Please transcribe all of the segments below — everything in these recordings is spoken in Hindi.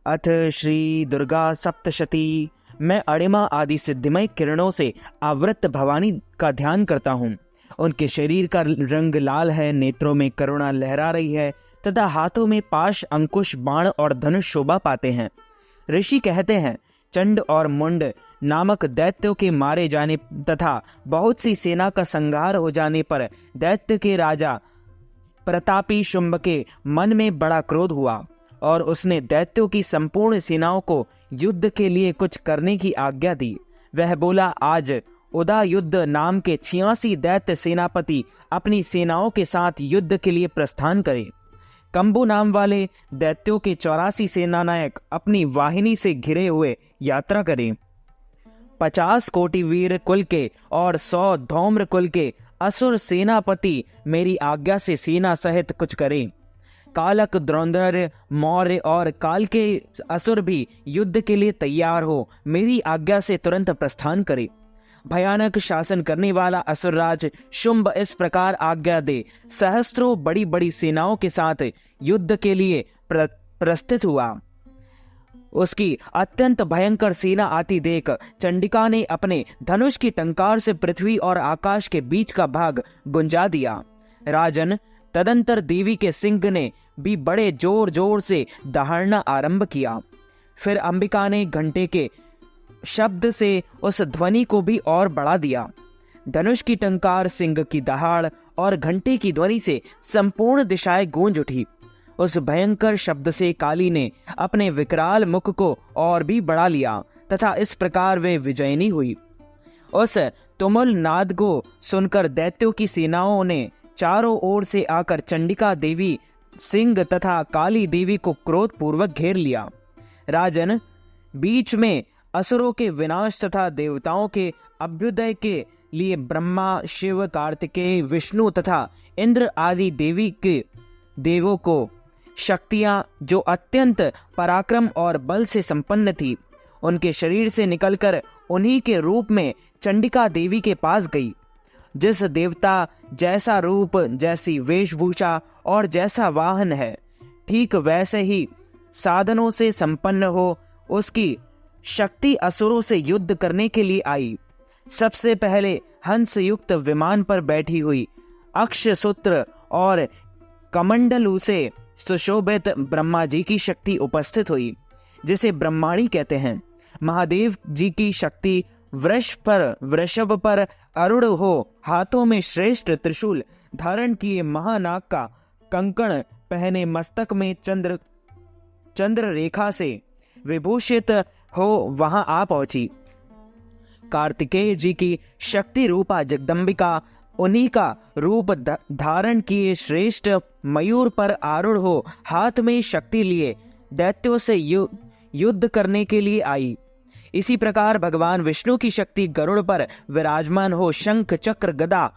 अथ श्री दुर्गा सप्तशती। मैं अणिमा आदि सिद्धिमय किरणों से आवृत भवानी का ध्यान करता हूँ। उनके शरीर का रंग लाल है, नेत्रों में करुणा लहरा रही है तथा हाथों में पाश, अंकुश, बाण और धनुष शोभा पाते हैं। ऋषि कहते हैं, चंड और मुंड नामक दैत्यों के मारे जाने तथा बहुत सी सेना का संहार हो जाने पर दैत्य के राजा प्रतापी शुंभ के मन में बड़ा क्रोध हुआ और उसने दैत्यों की संपूर्ण सेनाओं को युद्ध के लिए कुछ करने की आज्ञा दी। वह बोला, आज उदा युद्ध नाम के 86 दैत्य सेनापति अपनी सेनाओं के साथ युद्ध के लिए प्रस्थान करें। कंबु नाम वाले दैत्यों के 84 सेनानायक अपनी वाहिनी से घिरे हुए यात्रा करें। 50 कोटि वीर कुल के और 100 धौम्र कुल के असुर सेनापति मेरी आज्ञा से सेना सहित कुछ करें। कालक, द्रोणर, मौर्य और काल के असुर भी युद्ध के लिए तैयार हो मेरी आज्ञा से तुरंत प्रस्थान करे। भयानक शासन करने वाला असुरराज शुंभ इस प्रकार आज्ञा दे सहस्त्रों बड़ी बड़ी सेनाओं के साथ युद्ध के लिए प्रस्थित हुआ। उसकी अत्यंत भयंकर सेना आती देख चंडिका ने अपने धनुष की टंकार से पृथ्वी और आकाश के बीच का भाग गुंजा दिया। राजन, तदंतर देवी के सिंह ने भी बड़े जोर जोर से दहाड़ना आरंभ किया। फिर अंबिका ने घंटे के शब्द से उस ध्वनि को भी और बढ़ा दिया। धनुष की टंकार, सिंह की दहाड़ और घंटे की ध्वनि से संपूर्ण दिशाएं गूंज उठी। उस भयंकर शब्द से काली ने अपने विकराल मुख को और भी बढ़ा लिया तथा इस प्रकार वे विजयिनी हुई। उस तुमुल नाद को सुनकर दैत्यों की सेनाओं ने चारों ओर से आकर चंडिका देवी, सिंह तथा काली देवी को क्रोध पूर्वक घेर लिया। राजन, बीच में असुरों के विनाश तथा देवताओं के अभ्युदय के लिए ब्रह्मा, शिव, कार्तिकेय, विष्णु तथा इंद्र आदि देवों को शक्तियां जो अत्यंत पराक्रम और बल से संपन्न थी, उनके शरीर से निकलकर उन्हीं के रूप में चंडिका देवी के पास गई। जिस देवता जैसा रूप, जैसी वेशभूषा और जैसा वाहन है, ठीक वैसे ही साधनों से संपन्न हो उसकी शक्ति असुरों से युद्ध करने के लिए आई। सबसे पहले हंस युक्त विमान पर बैठी हुई अक्षसूत्र और कमंडलू से सुशोभित ब्रह्मा जी की शक्ति उपस्थित हुई, जिसे ब्रह्माणी कहते हैं। महादेव जी की शक्ति वृषभ पर अरूढ़ हो, हाथों में श्रेष्ठ त्रिशूल धारण किए, महानाग का कंकण पहने, मस्तक में चंद्र रेखा से विभूषित हो वहां आ पहुंची। कार्तिकेय जी की शक्ति रूपा जगदम्बिका उन्हीं का रूप धारण किए श्रेष्ठ मयूर पर आरूढ़ हो, हाथ में शक्ति लिए दैत्यों से युद्ध करने के लिए आई। इसी प्रकार भगवान विष्णु की शक्ति गरुड़ पर विराजमान हो शंख, चक्र, गदा,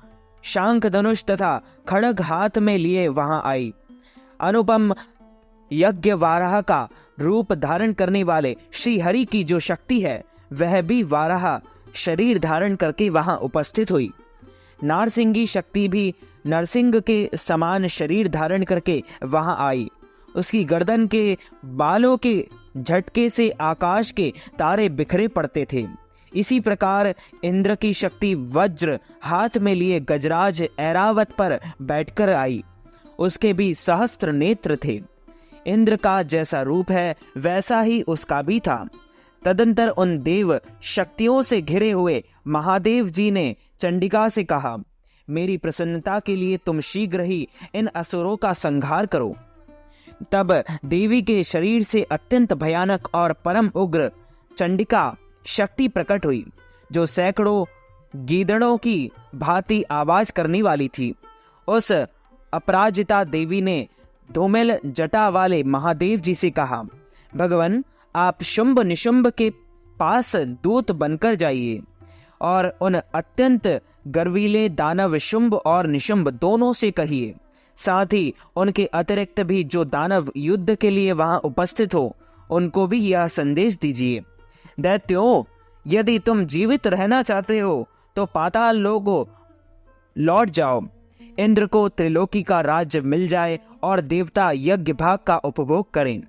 शांख, धनुष तथा खड्ग हाथ में लिए वहां आई। अनुपम यज्ञ वाराह का रूप धारण करने वाले श्री हरि की जो शक्ति है, वह भी वाराह शरीर धारण करके वहां उपस्थित हुई। नारसिंगी शक्ति भी नरसिंह के समान शरीर धारण करके वहां आई। उसकी गर्दन के बालों के झटके से आकाश के तारे बिखरे पड़ते थे। इसी प्रकार इंद्र की शक्ति वज्र हाथ में लिए गजराज ऐरावत पर बैठकर आई। उसके भी सहस्त्र नेत्र थे। इंद्र का जैसा रूप है वैसा ही उसका भी था। तदंतर उन देव शक्तियों से घिरे हुए महादेव जी ने चंडिका से कहा, मेरी प्रसन्नता के लिए तुम शीघ्र ही इन असुरों का संहार करो। तब देवी के शरीर से अत्यंत भयानक और परम उग्र चंडिका शक्ति प्रकट हुई, जो सैकड़ों गीदड़ों की भांति आवाज करने वाली थी। उस अपराजिता देवी ने धूमिल जटा वाले महादेव जी से कहा, भगवान, आप शुंभ निशुंभ के पास दूत बनकर जाइए और उन अत्यंत गर्वीले दानव शुंभ और निशुंभ दोनों से कहिए, साथ ही उनके अतिरिक्त भी जो दानव युद्ध के लिए वहां उपस्थित हो, उनको भी यह संदेश दीजिए, दैत्यों, यदि तुम जीवित रहना चाहते हो तो पाताल लोगों लौट जाओ। इंद्र को त्रिलोकी का राज्य मिल जाए और देवता यज्ञ भाग का उपभोग करें।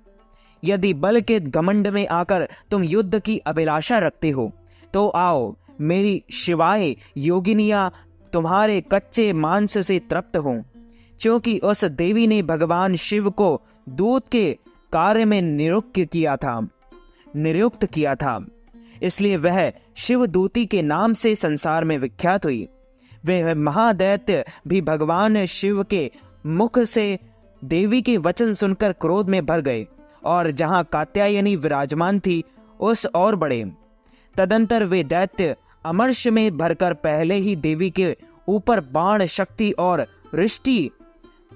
यदि बल के घमंड में आकर तुम युद्ध की अभिलाषा रखते हो तो आओ, मेरी शिवाय योगिनियां तुम्हारे कच्चे मांस से तृप्त हों। क्योंकि उस देवी ने भगवान शिव को दूत के कार्य में नियुक्त किया था, इसलिए वह शिवदूती के नाम से संसार में विख्यात हुई। वह महादैत्य भी भगवान शिव के मुख से देवी के वचन सुनकर क्रोध में भर गए और जहां कात्यायनी विराजमान थी उस और बढ़े। तदंतर वे दैत्य अमर्ष में भरकर पहले ही देवी के ऊपर बाण, शक्ति और वृष्टि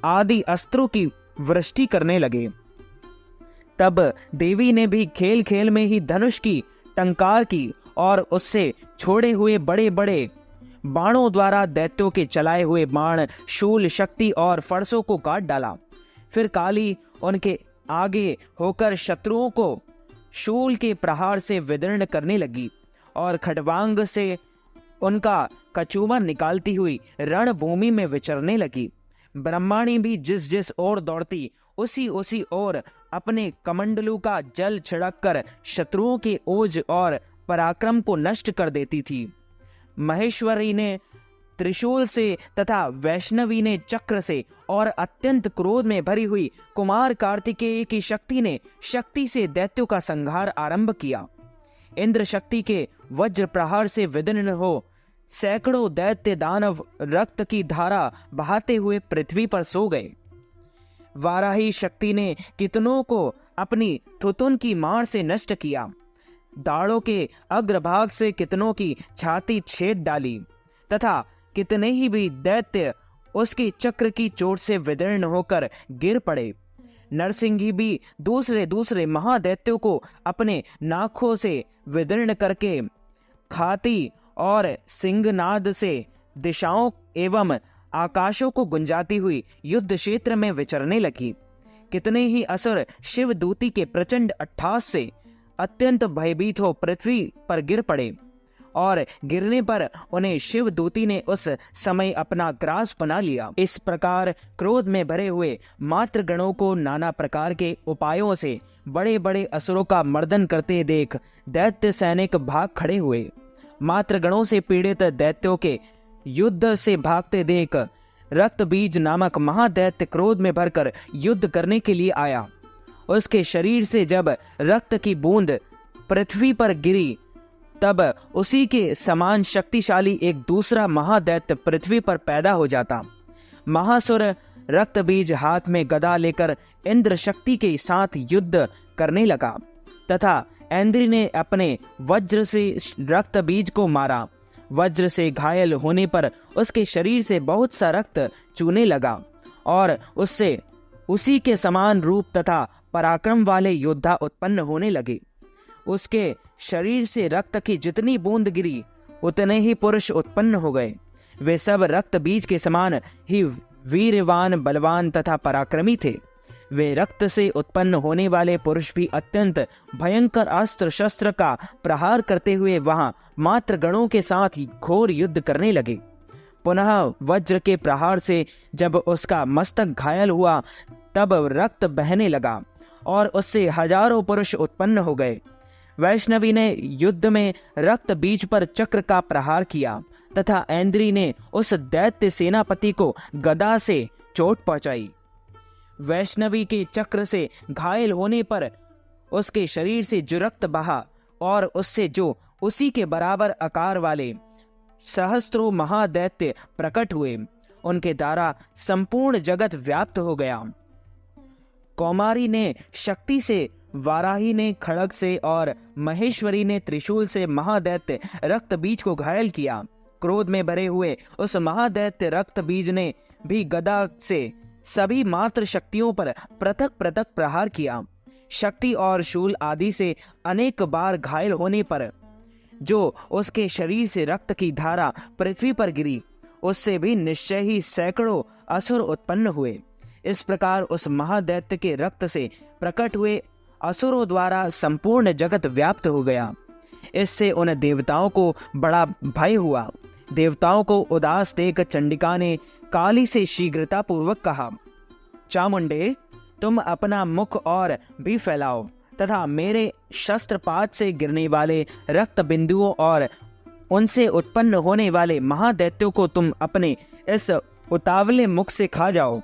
आदि अस्त्रों की वृष्टि करने लगे। तब देवी ने भी खेल खेल में ही धनुष की टंकार की और उससे छोड़े हुए बड़े बड़े बाणों द्वारा दैत्यों के चलाए हुए बाण, शूल, शक्ति और फरसों को काट डाला। फिर काली उनके आगे होकर शत्रुओं को शूल के प्रहार से विदीर्ण करने लगी और खड्वांग से उनका कचूमर निकालती हुई रणभूमि में विचरने लगी। ब्रह्माणी भी जिस जिस ओर दौड़ती उसी ओर अपने कमंडलू का जल छिड़ककर शत्रुओं के ओज और पराक्रम को नष्ट कर देती थी। महेश्वरी ने त्रिशूल से तथा वैष्णवी ने चक्र से और अत्यंत क्रोध में भरी हुई कुमार कार्तिकेय की शक्ति से दैत्यों का संहार आरंभ किया। इंद्र शक्ति के वज्र प्रहार से विदीर्ण हो सैकड़ों दैत्य दानव रक्त की धारा बहाते हुए पृथ्वी पर सो गए। वाराही शक्ति ने कितनों को अपनी थुतुन की मार से नष्ट किया। दाढ़ों के अग्रभाग से कितनों की छाती छेद डाली तथा कितने ही भी दैत्य उसके चक्र की चोट से विदीर्ण होकर गिर पड़े। नरसिंही भी दूसरे महादैत्यों को अपने नाखों से विदीर्ण करके खाती और सिंहनाद से दिशाओं एवं आकाशों को गुंजाती हुई युद्ध क्षेत्र में विचरने लगी। कितने ही असुर शिवदूती के प्रचंड अट्टहास से अत्यंत भयभीत हो पृथ्वी पर गिर पड़े और गिरने पर उन्हें शिवदूती ने उस समय अपना ग्रास बना लिया। इस प्रकार क्रोध में भरे हुए मात्र गणों को नाना प्रकार के उपायों से बड़े बड़े असुरों का मर्दन करते देख दैत्य सैनिक भाग खड़े हुए। मात्र गणों से पीड़ित दैत्यों के युद्ध से भागते देख रक्त बीज नामक महादैत्य क्रोध में भरकर युद्ध करने के लिए आया। उसके शरीर से जब रक्त की बूंद पृथ्वी पर गिरी तब उसी के समान शक्तिशाली एक दूसरा महादैत्य पृथ्वी पर पैदा हो जाता। महासुर रक्त बीज हाथ में गदा लेकर इंद्र शक्ति के साथ युद्ध करने लगा तथा इंद्र ने अपने वज्र से रक्त बीज को मारा। वज्र से घायल होने पर उसके शरीर से बहुत सा रक्त चूने लगा और उससे उसी के समान रूप तथा पराक्रम वाले योद्धा उत्पन्न होने लगे। उसके शरीर से रक्त की जितनी बूंद गिरी उतने ही पुरुष उत्पन्न हो गए। वे सब रक्त बीज के समान ही वीरवान, बलवान तथा पराक्रमी थे। वे रक्त से उत्पन्न होने वाले पुरुष भी अत्यंत भयंकर अस्त्र शस्त्र का प्रहार करते हुए वहां मात्र गणों के साथ घोर युद्ध करने लगे। पुनः वज्र के प्रहार से जब उसका मस्तक घायल हुआ तब रक्त बहने लगा और उससे हजारों पुरुष उत्पन्न हो गए। वैष्णवी ने युद्ध में रक्त बीज पर चक्र का प्रहार किया तथा ऐन्द्री ने उस दैत्य सेनापति को गदा से चोट पहुंचाई। वैष्णवी के चक्र से घायल होने पर उसके शरीर से जो रक्त बहा और उससे जो उसी के बराबर आकार वाले सहस्त्रों महादैत्य प्रकट हुए, उनके द्वारा संपूर्ण जगत व्याप्त हो गया। कौमारी ने शक्ति से, वाराही ने खड़ग से और महेश्वरी ने त्रिशूल से महादैत्य रक्त बीज को घायल किया। क्रोध में भरे हुए उस महादैत्य रक्त बीज ने भी गदा से सभी मात्र शक्तियों पर पृथक पृथक प्रहार किया। शक्ति और शूल आदि से अनेक बार घायल होने पर जो उसके शरीर से रक्त की धारा पृथ्वी पर गिरी, उससे भी निश्चय ही सैकड़ों असुर उत्पन्न हुए। इस प्रकार उस महादैत्य के रक्त से प्रकट हुए असुरों द्वारा संपूर्ण जगत व्याप्त हो गया। इससे उन देवताओं को बड़ा भय हुआ। देवताओं को उदास देख चंडिका ने काली से शीघ्रता पूर्वक कहा, चामुंडे, तुम अपना मुख और भी फैलाओ तथा मेरे शस्त्रपात से गिरने वाले रक्त बिंदुओं और उनसे उत्पन्न होने वाले महादैत्यों को तुम अपने इस उतावले मुख से खा जाओ।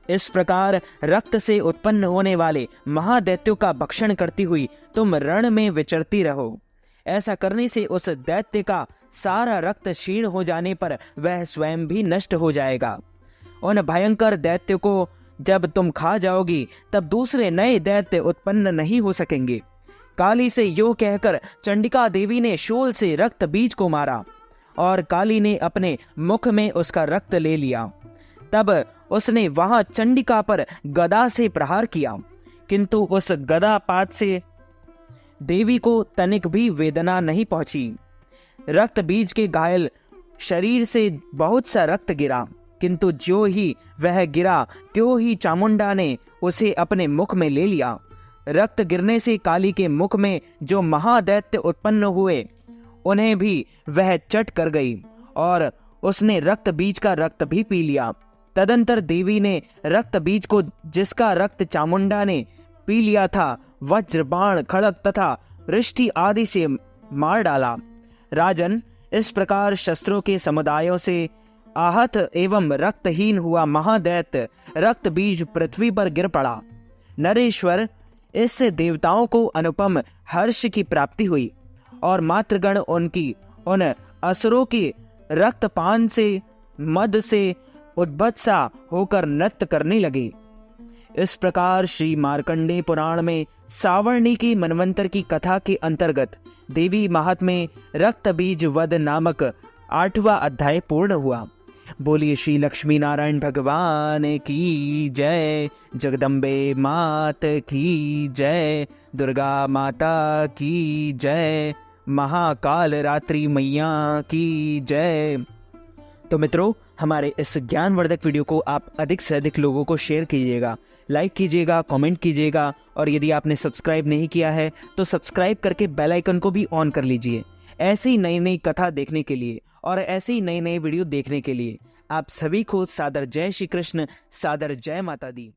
इस प्रकार रक्त से उत्पन्न होने वाले महादैत्यों का भक्षण करती हुई तुम रण में विचरती रहो। ऐसा करने से उस दैत्य का सारा रक्त क्षीण हो जाने पर वह स्वयं भी नष्ट हो जाएगा। उन भयंकर दैत्य को जब तुम खा जाओगी तब दूसरे नए दैत्य उत्पन्न नहीं हो सकेंगे। काली से यो कहकर चंडिका देवी ने शूल से रक्त बीज को मारा और काली ने अपने मुख में उसका रक्त ले लिया। तब उसने वहां चंडिका पर गदा से प्रहार किया, किंतु उस गदा पात से देवी को तनिक भी वेदना नहीं पहुंची। रक्त बीज के घायल शरीर से बहुत सा रक्त गिरा, किंतु जो ही वह गिरा त्यों ही चामुंडा ने उसे अपने मुख में ले लिया। रक्त गिरने से काली के मुख में जो महादैत्य उत्पन्न हुए उन्हें भी वह चट कर गई और उसने रक्त बीज का रक्त भी पी लिया। तदंतर देवी ने रक्त बीज को, जिसका रक्त चामुंडा ने पी लिया था, वज्र, बाण, खड़ग तथा वृष्टि आदि से मार डाला। राजन, इस प्रकार शस्त्रों के समुदायों से आहत एवं रक्तहीन हुआ महादैत्य रक्त बीज पृथ्वी पर गिर पड़ा। नरेश्वर, इससे देवताओं को अनुपम हर्ष की प्राप्ति हुई और मातृगण उनकी उन असुरों के रक्तपान से मद से उद्भत्सा होकर नृत्य करने लगे। इस प्रकार श्री मार्कंडेय पुराण में सावर्णी की मनवंतर की कथा के अंतर्गत देवी महात्म्य रक्त बीज वध नामक 8वां अध्याय पूर्ण हुआ। बोलिए श्री लक्ष्मी नारायण भगवान की जय, जगदम्बे मात की जय, दुर्गा माता की जय, महाकाल रात्रि मैया की जय। तो मित्रों, हमारे इस ज्ञानवर्धक वीडियो को आप अधिक से अधिक लोगों को शेयर कीजिएगा, लाइक कीजिएगा, कमेंट कीजिएगा और यदि आपने सब्सक्राइब नहीं किया है तो सब्सक्राइब करके बेल आइकन को भी ऑन कर लीजिए। ऐसी ही नई नई कथा देखने के लिए और ऐसे ही नए नए वीडियो देखने के लिए आप सभी को सादर जय श्री कृष्ण, सादर जय माता दी।